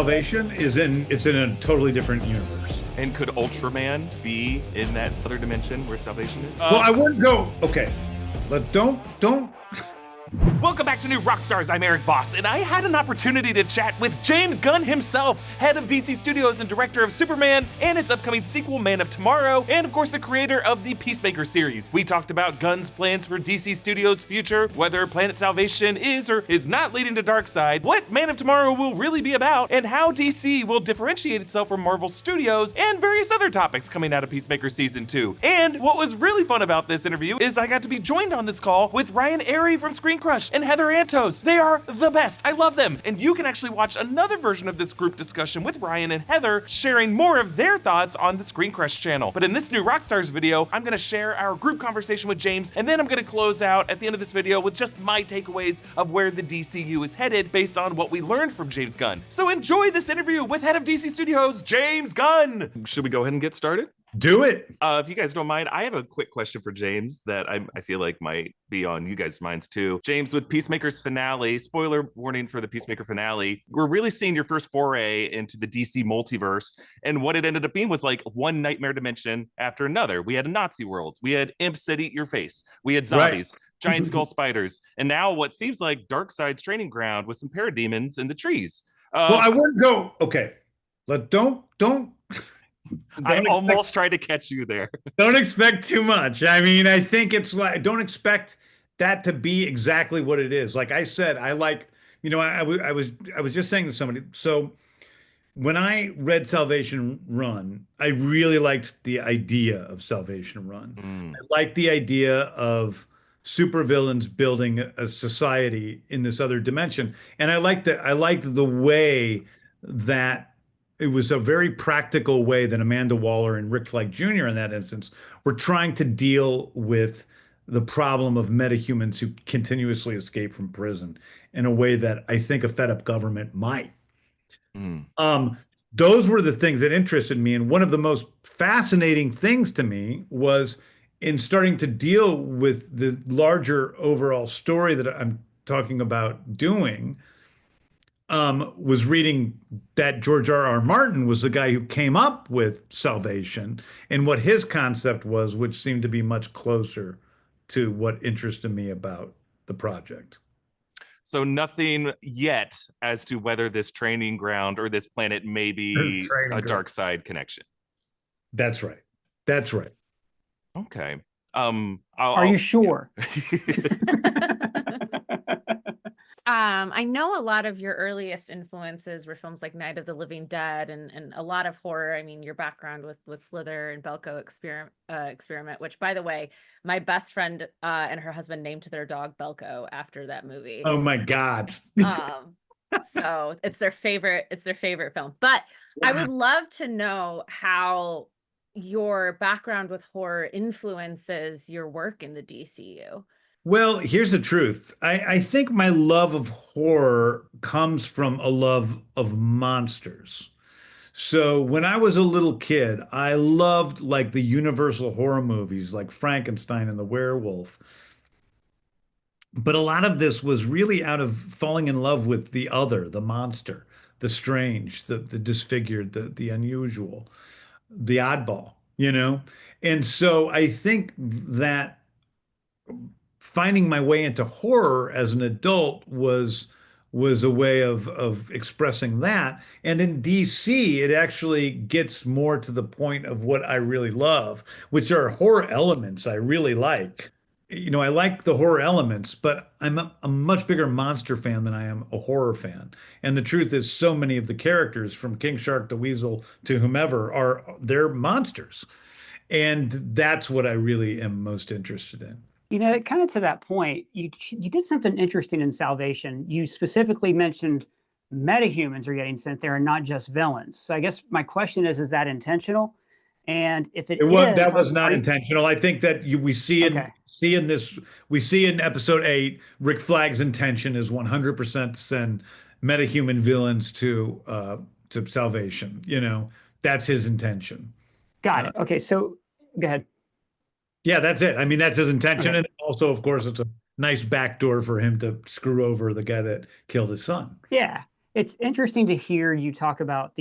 Salvation is it's in a totally different universe. And could Ultraman be in that other dimension where Salvation is? Well, I wouldn't go. Okay, but don't. Welcome back to New Rockstars. I'm Erik Voss, and I had an opportunity to chat with James Gunn himself, head of DC Studios and director of Superman and its upcoming sequel, Man of Tomorrow, and of course the creator of the Peacemaker series. We talked about Gunn's plans for DC Studios' future, whether Planet Salvation is or is not leading to Darkseid, what Man of Tomorrow will really be about, and how DC will differentiate itself from Marvel Studios, and various other topics coming out of Peacemaker Season 2. And what was really fun about this interview is I got to be joined on this call with Ryan Arey from Screen Crush and Heather Antos. They are the best. I love them. And you can actually watch another version of this group discussion with Ryan and Heather sharing more of their thoughts on the Screen Crush channel. But in this New Rockstars video, I'm going to share our group conversation with James, and then I'm going to close out at the end of this video with just my takeaways of where the DCU is headed based on what we learned from James Gunn. So enjoy this interview with head of DC Studios, James Gunn. Should we go ahead and get started? Do it. If you guys don't mind, I have a quick question for James that I feel like might be on you guys' minds too. James, with Peacemaker's finale, spoiler warning for the Peacemaker finale, we're really seeing your first foray into the DC multiverse, and what it ended up being was like one nightmare dimension after another. We had a Nazi world, we had imps that eat your face, we had zombies, giant skull spiders, and now what seems like Darkseid's training ground with some parademons in the trees. Well, I wouldn't go. Okay, don't. I almost tried to catch you there. Don't expect too much. I mean, I think it's like, don't expect that to be exactly what it is. Like I said, I like, I was just saying to somebody, so when I read Salvation Run, I really liked the idea of Salvation Run. I liked the idea of supervillains building a society in this other dimension. And I liked the way that it was a very practical way that Amanda Waller and Rick Flag Jr. in that instance were trying to deal with the problem of metahumans who continuously escape from prison in a way that I think a fed up government might. Those were the things that interested me. And one of the most fascinating things to me was in starting to deal with the larger overall story that I'm talking about doing, was reading that George R.R. Martin was the guy who came up with Salvation and what his concept was, which seemed to be much closer to what interested me about the project. So nothing yet as to whether this training ground or this planet may be a Darkseid connection. That's right. That's right. Okay. Are you sure? I know a lot of your earliest influences were films like Night of the Living Dead and a lot of horror. I mean, your background with Slither and Belko Experiment, which, by the way, my best friend and her husband named their dog Belko after that movie. Oh my God. So it's their favorite film. But wow. I would love to know how your background with horror influences your work in the DCU. Well, here's the truth. I think my love of horror comes from a love of monsters. So when I was a little kid, I loved like the universal horror movies like Frankenstein and the Werewolf. But a lot of this was really out of falling in love with the other, the monster, the strange, the disfigured, the unusual, the oddball, And so I think that finding my way into horror as an adult was a way of expressing that. And in DC, it actually gets more to the point of what I really love, which are horror elements I really like. I like the horror elements, but I'm a much bigger monster fan than I am a horror fan. And the truth is, so many of the characters from King Shark to Weasel to whomever they're monsters. And that's what I really am most interested in. Kind of to that point, you did something interesting in Salvation. You specifically mentioned metahumans are getting sent there and not just villains. So I guess my question is that intentional? And if that was not intentional. I think that we see in episode 8, Rick Flag's intention is 100% to send metahuman villains to Salvation. That's his intention. Got it. Okay, so go ahead. Yeah, that's it. I mean, that's his intention. Okay. And also, of course, it's a nice backdoor for him to screw over the guy that killed his son. Yeah. it's interesting to hear you talk about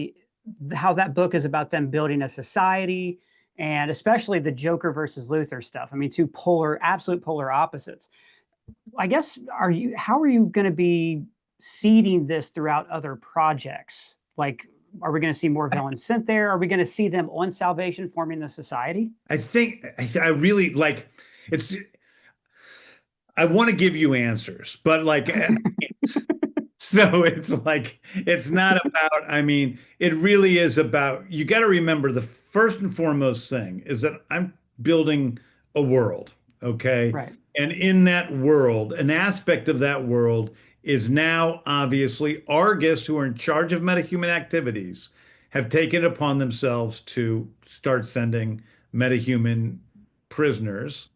how that book is about them building a society, and especially the Joker versus Luthor stuff. I mean, two absolute polar opposites. I guess how are you going to be seeding this throughout other projects? Like, are we going to see more villains sent there? Are we going to see them on Salvation forming the society? I think I really like it's. I want to give you answers, but like, so it's like, it's not about, I mean, it really is about, you got to remember the first and foremost thing is that I'm building a world, okay? Right. And in that world, an aspect of that world is now obviously Argus, who are in charge of metahuman activities, have taken it upon themselves to start sending metahuman prisoners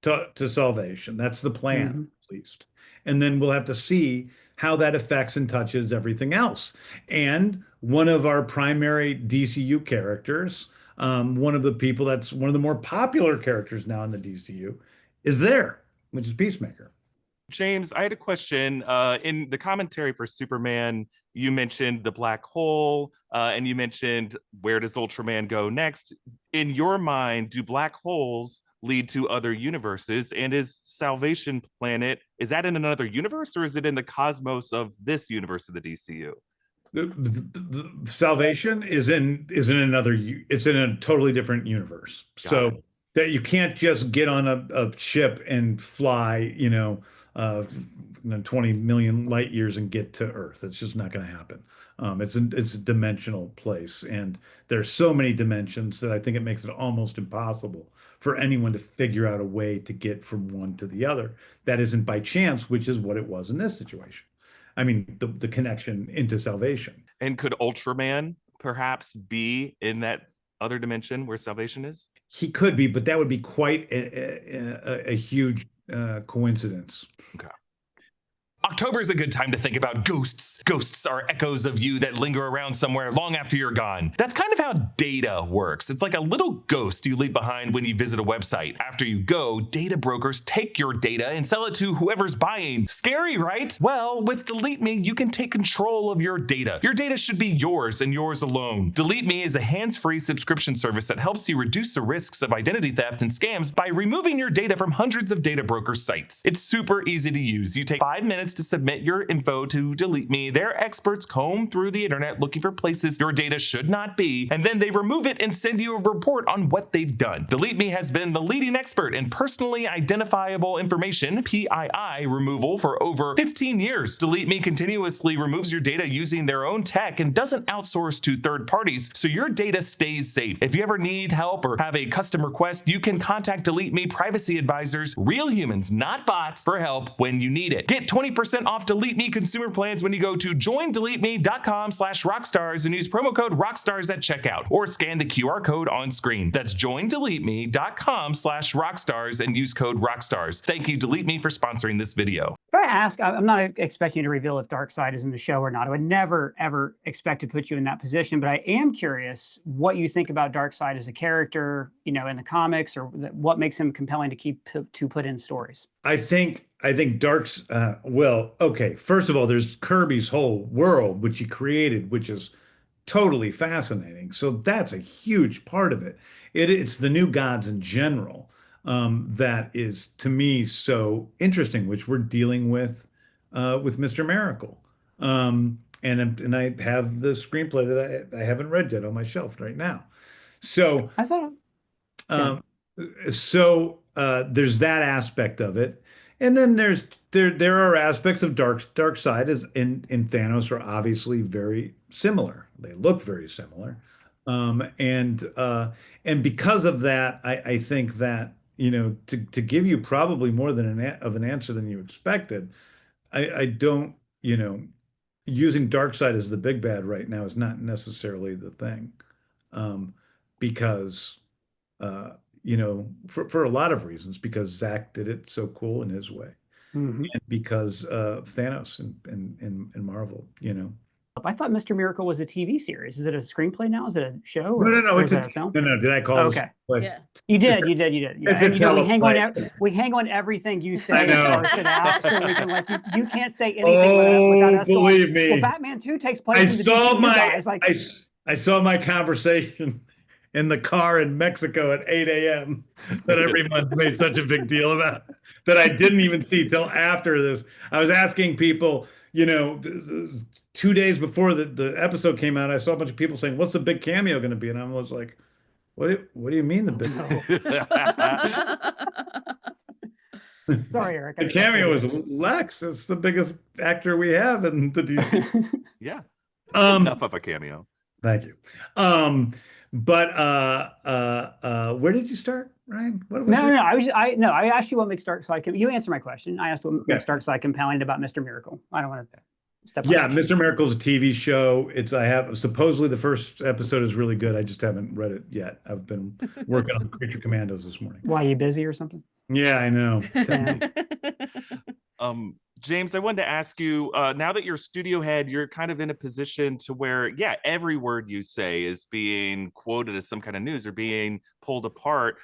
to salvation. That's the plan, at least. And then we'll have to see how that affects and touches everything else. And one of our primary DCU characters, one of the people that's one of the more popular characters now in the DCU, is there, which is Peacemaker. James, I had a question. In the commentary for Superman, you mentioned the black hole, and you mentioned where does Ultraman go next? In your mind, do black holes lead to other universes? And is Salvation Planet, is that in another universe, or is it in the cosmos of this universe of the DCU? The Salvation is in another, it's in a totally different universe. So that you can't just get on a ship and fly, 20 million light years and get to Earth. It's just not going to happen. It's a dimensional place, and there's so many dimensions that I think it makes it almost impossible for anyone to figure out a way to get from one to the other. That isn't by chance, which is what it was in this situation. I mean, the connection into Salvation. And could Ultraman perhaps be in that other dimension where Salvation is? He could be, but that would be quite a huge coincidence. Okay. October is a good time to think about ghosts. Ghosts are echoes of you that linger around somewhere long after you're gone. That's kind of how data works. It's like a little ghost you leave behind when you visit a website. After you go, data brokers take your data and sell it to whoever's buying. Scary, right? Well, with Delete Me, you can take control of your data. Your data should be yours and yours alone. Delete Me is a hands-free subscription service that helps you reduce the risks of identity theft and scams by removing your data from hundreds of data broker sites. It's super easy to use. You take 5 minutes to submit your info to Delete Me. Their experts comb through the internet looking for places your data should not be, and then they remove it and send you a report on what they've done. Delete Me has been the leading expert in personally identifiable information, PII, removal for over 15 years. Delete Me continuously removes your data using their own tech and doesn't outsource to third parties, so your data stays safe. If you ever need help or have a custom request, you can contact Delete Me privacy advisors, real humans, not bots, for help when you need it. Get 20% off Delete Me consumer plans when you go to joindeleteme.com/rockstars and use promo code rockstars at checkout, or scan the QR code on screen. That's joindeleteme.com/rockstars and use code rockstars. Thank you, Delete Me, for sponsoring this video. If I ask, I'm not expecting you to reveal if Darkseid is in the show or not. I would never, ever expect to put you in that position, but I am curious what you think about Darkseid as a character, in the comics, or what makes him compelling to put in stories. I think well, okay. First of all, there's Kirby's whole world, which he created, which is totally fascinating. So that's a huge part of it. It's the new gods in general that is, to me, so interesting, which we're dealing with Mr. Miracle. And I have the screenplay that I haven't read yet on my shelf right now. So I thought, there's that aspect of it. And then there are aspects of Darkseid as in Thanos are obviously very similar. They look very similar. And because of that, I think that, to give you probably more than an answer than you expected, I don't, using Darkseid as the big bad right now is not necessarily the thing. Because for a lot of reasons, because Zach did it so cool in his way, and because of Thanos and Marvel, I thought Mr. Miracle was a TV series. Is it a screenplay now? Is it a show No, no, no. or It's is a it a film? no, no. Did I call this? Okay. Like, Yeah. You did, you did, you did. Yeah. it's a And teleplay. we hang on everything you I say and know. parse it out so we can like you can't say anything without Oh, us going, believe me. well, Batman 2 takes I place in the saw DCU my guys. Like I saw my conversation in the car in Mexico at 8 a.m. that everyone made such a big deal about that I didn't even see till after this. I was asking people, 2 days before the episode came out, I saw a bunch of people saying, "What's the big cameo going to be?" And I was like, what do you mean the big sorry, Eric. the cameo is Lex. It's the biggest actor we have in the DC. Yeah. Um, Enough of a cameo. Thank you. But where did you start, Ryan? What was No, I asked you what makes Darkseid. You answer my question. I asked what makes Okay. Darkseid compelling about Mr. Miracle. I don't want to step on Yeah, your Mr. Miracle's a TV show. I have supposedly the first episode is really good. I just haven't read it yet. I've been working on Creature Commandos this morning. Why, you busy or something? Yeah, I know. Yeah. James, I wanted to ask you, now that you're studio head, you're kind of in a position to where, yeah, every word you say is being quoted as some kind of news or being pulled apart.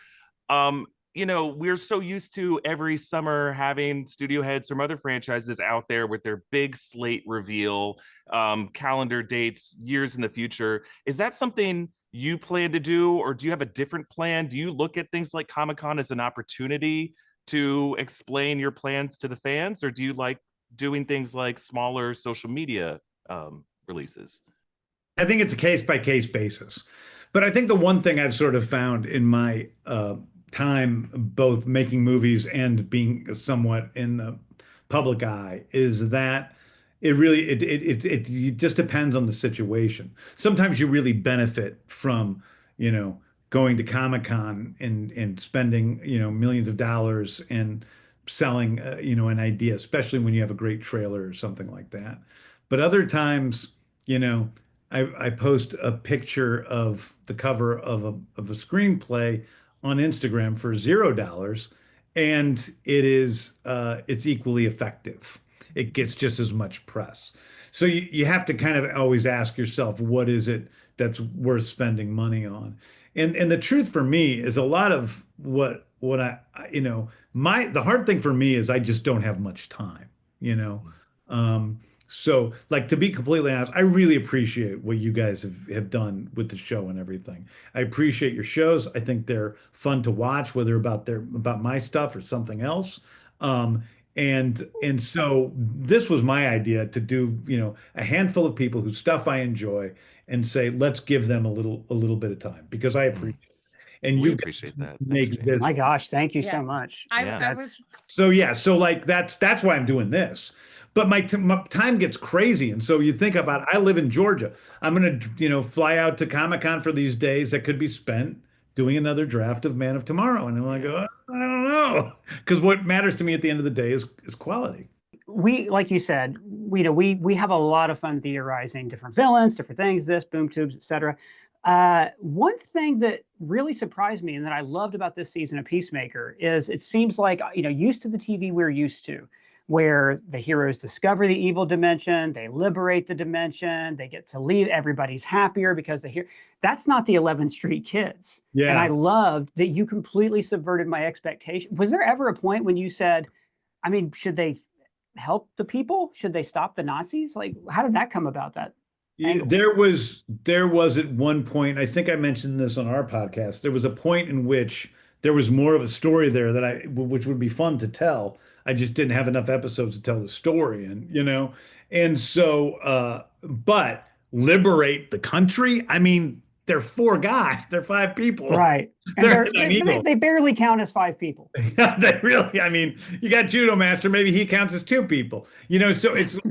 We're so used to every summer having studio heads from other franchises out there with their big slate reveal, calendar dates, years in the future. Is that something you plan to do, or do you have a different plan? Do you look at things like Comic-Con as an opportunity to explain your plans to the fans, or do you like doing things like smaller social media releases? I think it's a case by case basis. But I think the one thing I've sort of found in my time, both making movies and being somewhat in the public eye, is that it just depends on the situation. Sometimes you really benefit from, going to Comic-Con and spending, millions of dollars and selling, an idea, especially when you have a great trailer or something like that. But other times, I post a picture of the cover of a screenplay on Instagram for $0, and it's equally effective. It gets just as much press. So you have to kind of always ask yourself, what is it that's worth spending money on? And the truth for me is a lot of what the hard thing for me is I just don't have much time, you know. So, like, to be completely honest, I really appreciate what you guys have done with the show and everything. I appreciate your shows. I think they're fun to watch, whether about my stuff or something else. And so this was my idea to do, a handful of people whose stuff I enjoy and say, let's give them a little bit of time because I appreciate it. And We you appreciate that. Thanks, make James. this. My gosh, thank you Yeah. so much. I was So yeah, so like that's why I'm doing this. But my time gets crazy, and so you think about I live in Georgia. I'm gonna fly out to Comic-Con for these days that could be spent doing another draft of Man of Tomorrow, and I'm like, oh, I don't know, because what matters to me at the end of the day is quality. We, like you said, we have a lot of fun theorizing different villains, different things, this, boom tubes, etc. One thing that really surprised me and that I loved about this season of Peacemaker is it seems like, used to the TV we're used to, where the heroes discover the evil dimension, they liberate the dimension, they get to leave, everybody's happier because that's not the 11th Street kids. Yeah. And I loved that you completely subverted my expectation. Was there ever a point when you said, should they help the people? Should they stop the Nazis? Like, how did that come about, that angle? There was at one point, I think I mentioned this on our podcast, there was a point in which there was more of a story there which would be fun to tell. I just didn't have enough episodes to tell the story, and so but liberate the country. They're four guys, they're five people. Right. And they barely count as five people. They really, you got Judo Master, maybe he counts as two people. So it's like,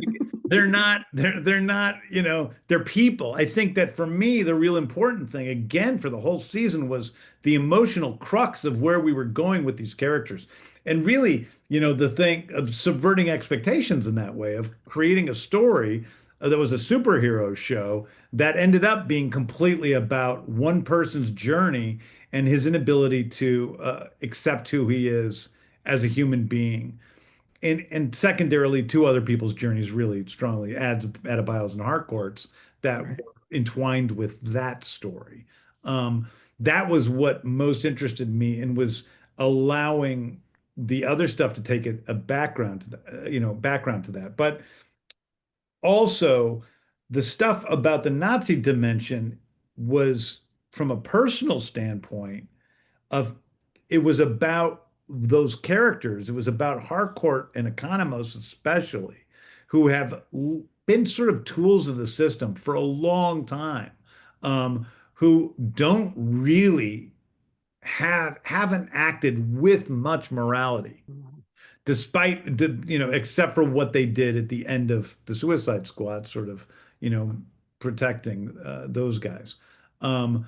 they're not, they're people. I think that for me, the real important thing, again, for the whole season was the emotional crux of where we were going with these characters. And really, the thing of subverting expectations in that way, of creating a story that was a superhero show that ended up being completely about one person's journey and his inability to accept who he is as a human being. and secondarily, two other people's journeys really strongly adds Adebiles and Harcourts that Right. were entwined with that story. Um, that was what most interested me and was allowing the other stuff to take a background to background to that. But also, the stuff about the Nazi dimension was from a personal standpoint of it was about those characters. It was about Harcourt and Economos especially, who have been sort of tools of the system for a long time, who don't really haven't acted with much morality despite except for what they did at the end of the Suicide Squad, sort of, protecting those guys. Um,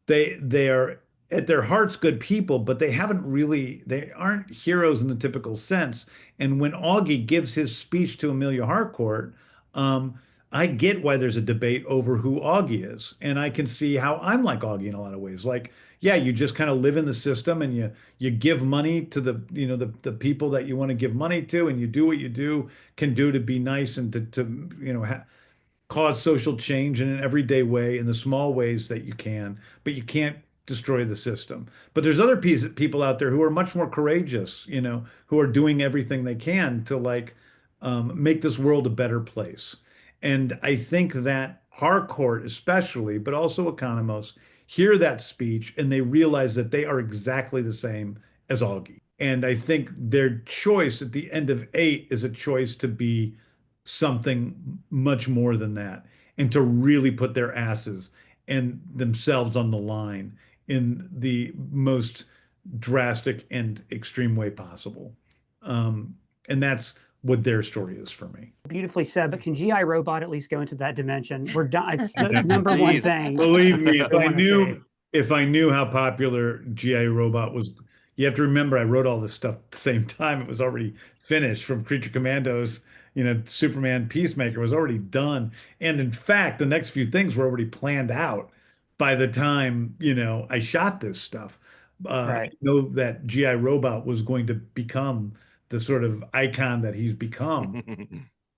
they are at their hearts good people, but they aren't heroes in the typical sense. And when Augie gives his speech to Amelia Harcourt, um, I get why there's a debate over who Augie is, and I can see how I'm like Augie in a lot of ways. Like, yeah, you just kind of live in the system and you give money to the people that you want to give money to, and you do what you can do to be nice and to cause social change in an everyday way in the small ways that you can, but you can't destroy the system. But there's other people out there who are much more courageous, who are doing everything they can to make this world a better place. And I think that Harcourt especially, but also Economos, hear that speech and they realize that they are exactly the same as Augie. And I think their choice at the end of 8 is a choice to be something much more than that and to really put their asses and themselves on the line in the most drastic and extreme way possible. And that's what their story is for me. Beautifully said, but can GI Robot at least go into that dimension? We're done. It's the number one Please. thing. Believe me, I wanna say. if I knew how popular GI Robot was, you have to remember I wrote all this stuff at the same time. It was already finished from Creature Commandos, Superman Peacemaker was already done. And in fact, the next few things were already planned out by the time, I shot this stuff. I Right. know that GI Robot was going to become the sort of icon that he's become.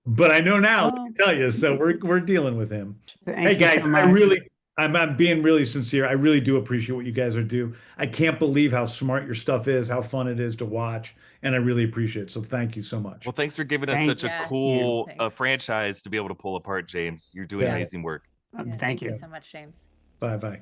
But I know now, let me tell you, so we're dealing with him. Thank Hey you guys, so much. I'm being really sincere. I really do appreciate what you guys are doing. I can't believe how smart your stuff is, how fun it is to watch, and I really appreciate it. So thank you so much. Well, thanks for giving us Thank such a Yeah. cool Thanks. franchise to be able to pull apart, James. You're doing Yeah. amazing work. Yeah, Thank you you. so much, James. Bye bye.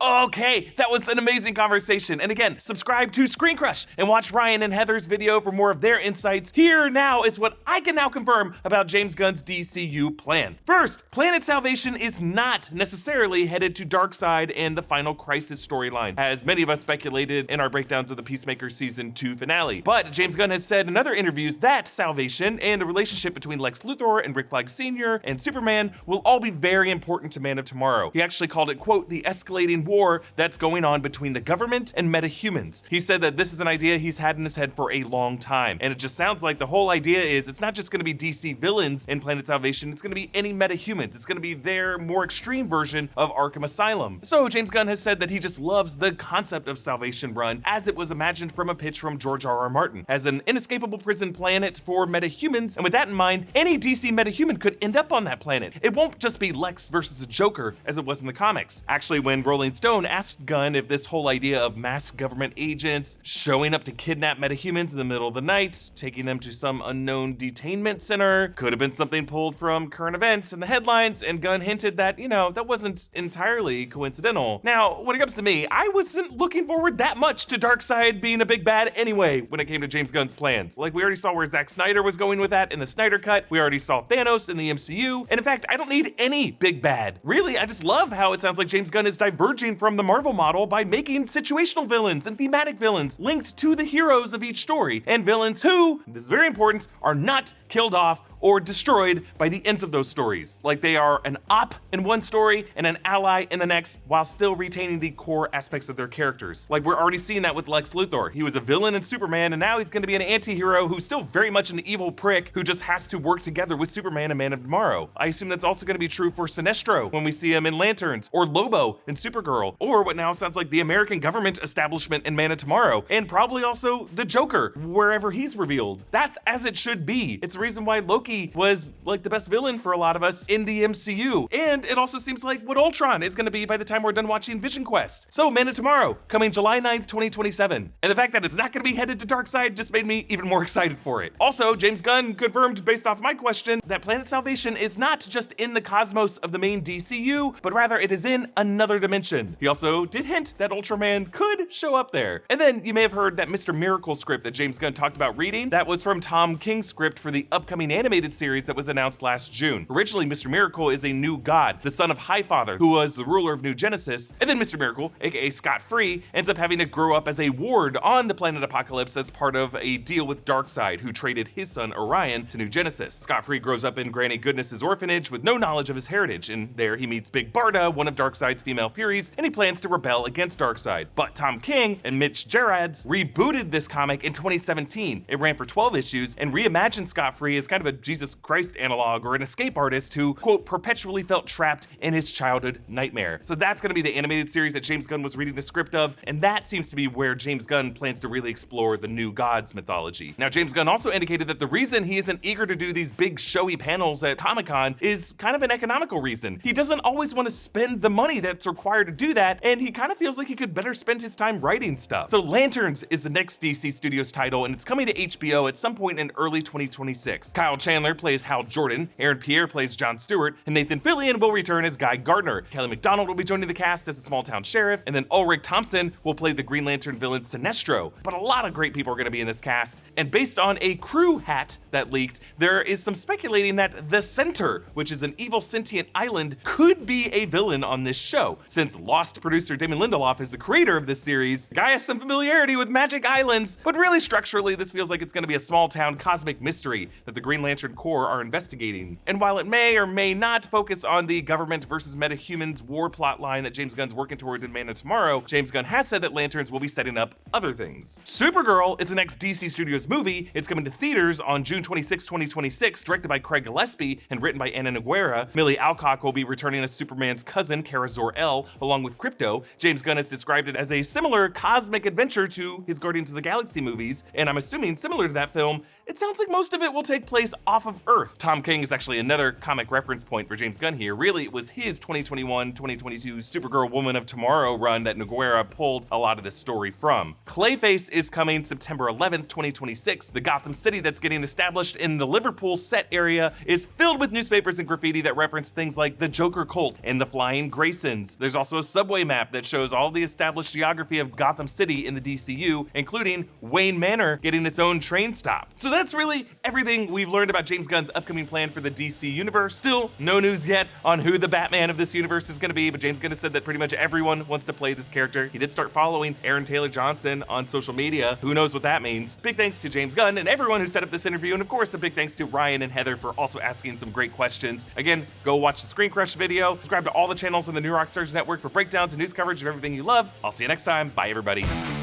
Okay, that was an amazing conversation. And again, subscribe to Screen Crush and watch Ryan and Heather's video for more of their insights. Here now is what I can now confirm about James Gunn's DCU plan. First, Planet Salvation is not necessarily headed to Darkseid and the Final Crisis storyline, as many of us speculated in our breakdowns of the Peacemaker Season 2 finale. But James Gunn has said in other interviews that Salvation and the relationship between Lex Luthor and Rick Flag Sr. and Superman will all be very important to Man of Tomorrow. He actually called it, quote, the escalating war that's going on between the government and metahumans. He said that this is an idea he's had in his head for a long time, and it just sounds like the whole idea is it's not just going to be DC villains in Planet Salvation, it's going to be any metahumans. It's going to be their more extreme version of Arkham Asylum. So James Gunn has said that he just loves the concept of Salvation Run as it was imagined from a pitch from George R.R. Martin, as an inescapable prison planet for metahumans, and with that in mind, any DC metahuman could end up on that planet. It won't just be Lex versus a Joker as it was in the comics. Actually, when Rolling Stone asked Gunn if this whole idea of masked government agents showing up to kidnap metahumans in the middle of the night, taking them to some unknown detainment center, could have been something pulled from current events in the headlines, and Gunn hinted that, that wasn't entirely coincidental. Now, when it comes to me, I wasn't looking forward that much to Darkseid being a big bad anyway when it came to James Gunn's plans. Like, we already saw where Zack Snyder was going with that in the Snyder Cut, we already saw Thanos in the MCU, and in fact, I don't need any big bad. Really, I just love how it sounds like James Gunn is diverging from the Marvel model by making situational villains and thematic villains linked to the heroes of each story, and villains who, this is very important, are not killed off or destroyed by the ends of those stories. Like they are an op in one story and an ally in the next, while still retaining the core aspects of their characters. Like we're already seeing that with Lex Luthor. He was a villain in Superman, and now he's going to be an anti-hero who's still very much an evil prick who just has to work together with Superman and Man of Tomorrow. I assume that's also going to be true for Sinestro when we see him in Lanterns, or Lobo in Supergirl, or what now sounds like the American government establishment in Man of Tomorrow, and probably also the Joker, wherever he's revealed. That's as it should be. It's the reason why Loki was like the best villain for a lot of us in the MCU, and it also seems like what Ultron is going to be by the time we're done watching Vision Quest. So Man of Tomorrow, coming July 9th, 2027. And the fact that it's not going to be headed to Darkseid just made me even more excited for it. Also, James Gunn confirmed, based off my question, that Planet Salvation is not just in the cosmos of the main DCU, but rather it is in another dimension. He also did hint that Ultraman could show up there. And then you may have heard that Mr. Miracle script that James Gunn talked about reading. That was from Tom King's script for the upcoming animated series that was announced last June. Originally, Mr. Miracle is a new god, the son of Highfather, who was the ruler of New Genesis, and then Mr. Miracle, aka Scott Free, ends up having to grow up as a ward on the planet Apocalypse as part of a deal with Darkseid, who traded his son Orion to New Genesis. Scott Free grows up in Granny Goodness's orphanage with no knowledge of his heritage, and there he meets Big Barda, one of Darkseid's female Furies, and he plans to rebel against Darkseid. But Tom King and Mitch Gerads rebooted this comic in 2017. It ran for 12 issues and reimagined Scott Free as kind of a Jesus Christ analog or an escape artist who, quote, perpetually felt trapped in his childhood nightmare. So that's going to be the animated series that James Gunn was reading the script of, and that seems to be where James Gunn plans to really explore the new gods mythology. Now, James Gunn also indicated that the reason he isn't eager to do these big showy panels at Comic-Con is kind of an economical reason. He doesn't always want to spend the money that's required to do that, and he kind of feels like he could better spend his time writing stuff. So Lanterns is the next DC Studios title, and it's coming to HBO at some point in early 2026. Kyle Chandler plays Hal Jordan, Aaron Pierre plays Jon Stewart, and Nathan Fillion will return as Guy Gardner. Kelly MacDonald will be joining the cast as a small-town sheriff, and then Ulrich Thompson will play the Green Lantern villain Sinestro. But a lot of great people are going to be in this cast, and based on a crew hat that leaked, there is some speculating that the Center, which is an evil sentient island, could be a villain on this show. Since Lost producer Damon Lindelof is the creator of this series, the guy has some familiarity with magic islands, but really structurally this feels like it's going to be a small-town cosmic mystery that the Green Lantern Corps are investigating. And while it may or may not focus on the government versus metahumans war plot line that James Gunn's working towards in Man of Tomorrow, James Gunn has said that Lanterns will be setting up other things. Supergirl is the next DC Studios movie. It's coming to theaters on June 26, 2026, directed by Craig Gillespie and written by Anna Nogueira. Millie Alcock will be returning as Superman's cousin, Kara Zor-El, along with Krypto. James Gunn has described it as a similar cosmic adventure to his Guardians of the Galaxy movies, and I'm assuming similar to that film, it sounds like most of it will take place off of Earth. Tom King is actually another comic reference point for James Gunn here. Really, it was his 2021-2022 Supergirl Woman of Tomorrow run that Nogueira pulled a lot of this story from. Clayface is coming September 11th, 2026. The Gotham City that's getting established in the Liverpool set area is filled with newspapers and graffiti that reference things like the Joker cult and the Flying Graysons. There's also a subway map that shows all the established geography of Gotham City in the DCU, including Wayne Manor getting its own train stop. So that's really everything we've learned about James Gunn's upcoming plan for the DC universe. Still no news yet on who the Batman of this universe is going to be, but James Gunn has said that pretty much everyone wants to play this character. He did start following Aaron Taylor Johnson on social media. Who knows what that means? Big thanks to James Gunn and everyone who set up this interview, and of course a big thanks to Ryan and Heather for also asking some great questions. Again, go watch the Screen Crush video, subscribe to all the channels on the New Rockstars Network for breakdowns and news coverage of everything you love. I'll see you next time. Bye, everybody.